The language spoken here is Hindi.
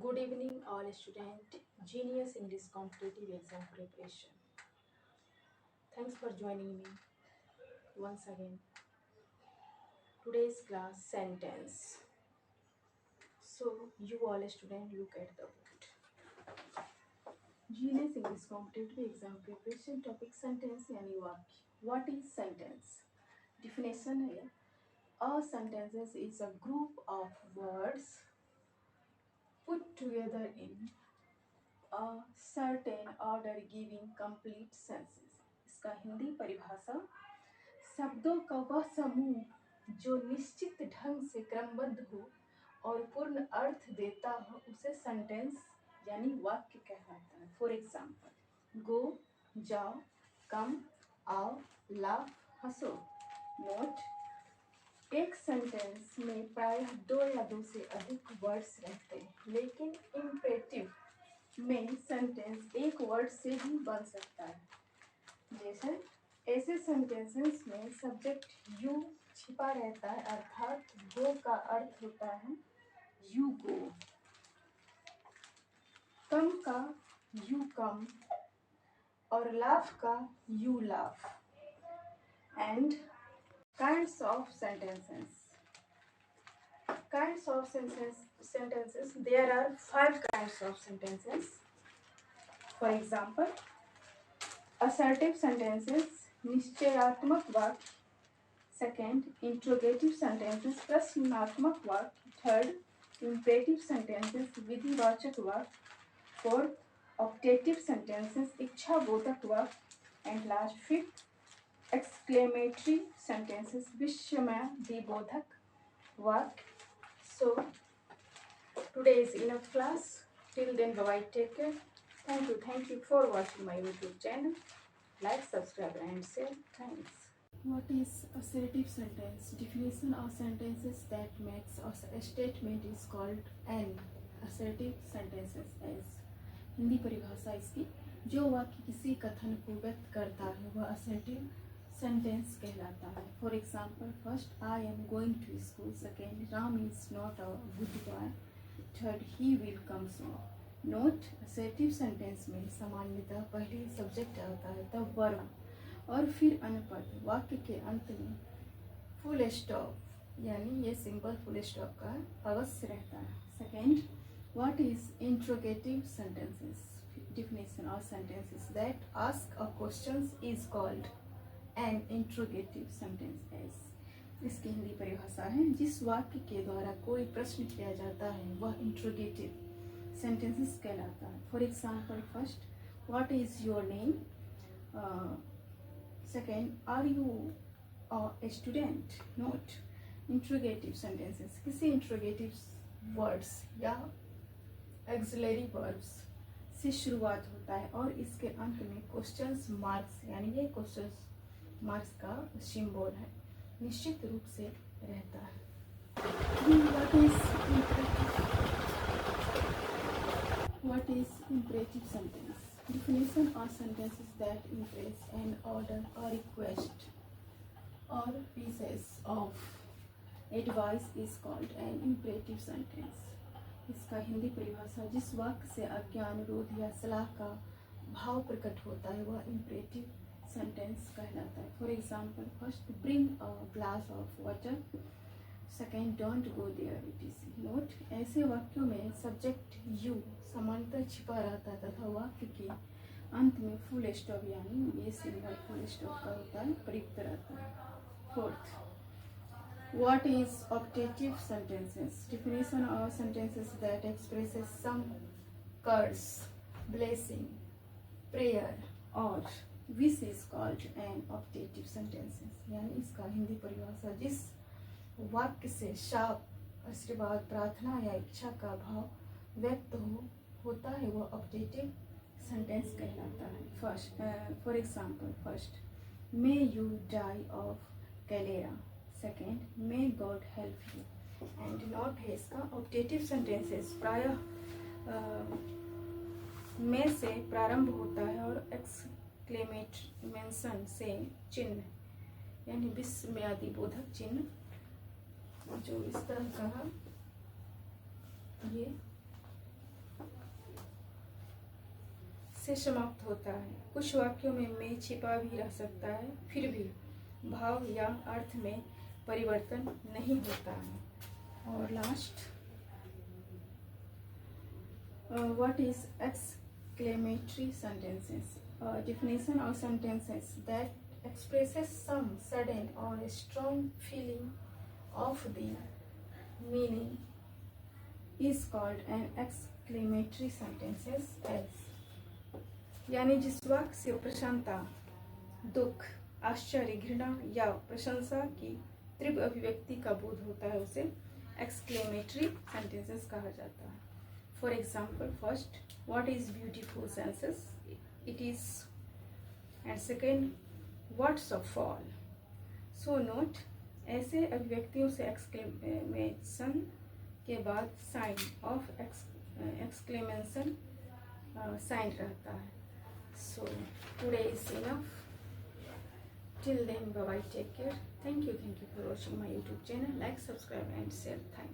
Good evening, all student. Genius English competitive exam preparation. Thanks for joining me once again. Today's class sentence. So you all student look at the board. Genius English competitive exam preparation topic sentence यानी वाक्य. What is sentence? Definition है. A sentences is a group of words put together in a certain order giving complete senses. इसका हिंदी परिभाषा शब्दों का वह समूह जो निश्चित ढंग से क्रमबद्ध हो और पूर्ण अर्थ देता हो उसे सेंटेंस यानी वाक्य कहलाता है. फॉर एग्जाम्पल, गो, जाओ, कम, आओ, लाफ, हंसो. नोट, एक सेंटेंस में प्रायः दो या दो से अधिक वर्ड्स रहते हैं, लेकिन इम्पेरेटिव में सेंटेंस एक वर्ड से भी बन सकता है. जैसे ऐसे सेंटेंसेस में सब्जेक्ट यू छिपा रहता है, अर्थात गो का अर्थ होता है यू गो, कम का यू कम और लाफ का you laugh. And kinds of sentences. Kinds of sentences. There are 5 kinds of sentences. For example, assertive sentences, निश्चयात्मक वाक्य. Second, interrogative sentences, प्रश्नात्मक वाक्य. Third, imperative sentences, विधिवाचक वाक्य. Fourth, optative sentences, इच्छाबोधक वाक्य. And last, fifth, exclamatory sentences, विस्मयादिबोधक वाक्य. So today is enough class. Till then, bye. Take care. Thank you for watching my YouTube channel. Like, subscribe, and share. Thanks. What is assertive sentence? Definition of sentences that makes a statement is called an assertive sentences. as Hindi परिभाषा इसकी, जो वाक्य किसी कथन को व्यक्त करता है वह assertive sentence कहलाता है. For example, first, I am going to school. Second, Ram is not a good boy. Third, he will come soon. Note, assertive sentence में सामान्यतः पहले सब्जेक्ट आता है, तब वर्ब और फिर अनुपद. वाक्य के अंत में फुल स्टॉप यानी ये सिंपल फुल स्टॉप का अवश्य रहता है. Second, what is interrogative sentences? Definition of sentences that ask a question is called an interrogative sentence. as इसकी हिंदी परिभाषा है, जिस वाक्य के द्वारा कोई प्रश्न किया जाता है वह इंट्रोगेटिव सेंटेंसेस कहलाता है. For example, first, what is your name. Second, are you a student. Note, interrogative sentences किसी इंट्रोगेटिव वर्ड्स या एक्सिलरी वर्ब्स से शुरुआत होता है और इसके अंत में क्वेश्चंस मार्क्स यानी ये क्वेश्चंस मार्क्स का सिंबल है निश्चित रूप से रहता है. What is imperative sentence? Definition of sentences that impress an order or request or pieces of advice is called an imperative sentence. इसका हिंदी परिभाषा, जिस वाक्य से आज्ञा, अनुरोध या सलाह का भाव प्रकट होता है वह इम्परेटिव सेंटेंस कहलाता है. For example, first, bring a glass of water. Second, don't go there etc. Note, ऐसे वाक्यों में सब्जेक्ट यू समानतः छिपा रहता है तथा वाक्य के अंत में फुल स्टॉप यानी ये सिंबल फुल स्टॉप का होता है प्रयुक्त रहता है. Fourth, what is optative sentences? Definition of sentences that expresses some curse, blessing, prayer or wish is called an optative sentences. यानी इसका हिंदी परिभाषा, जिस वाक्य से शाप, आशीर्वाद, प्रार्थना या इच्छा का भाव व्यक्त होता है वह ऑप्टेटिव सेंटेंस कहलाता है. First, for example, first, may you die of cholera. Second, may God help you. And note है इसका, ऑप्टेटिव सेंटेंसेस प्रायः में से प्रारंभ होता है और एक्सक्लेमेशन से चिन्ह यानी विस्मयादिबोधक चिन्ह जो इस तरह का ये से समाप्त होता है। कुछ वाक्यों में मैं छिपा भी रह सकता है, फिर भी भाव या अर्थ में परिवर्तन नहीं होता है। और last, what is exclamatory sentences? Definition of sentences that expresses some sudden or strong feeling of the meaning is called an exclamatory sentences as, यानी जिस वाक्य से प्रशंसा, दुख, आश्चर्य, घृणा या प्रशंसा की तीव्र अभिव्यक्ति का बोध होता है उसे एक्सक्लेमेटरी सेंटेंसेस कहा जाता है। For example, first, what is beautiful senses, it is, and second, what's a fall. So note, ऐसे अभिव्यक्तियों से एक्सक्लेमेशन के बाद साइन ऑफ एक्सक्लेमेशन साइन रहता है। So today is enough. Till then, bye bye, take care. Thank you for watching my YouTube channel. Like, subscribe and share. Thanks.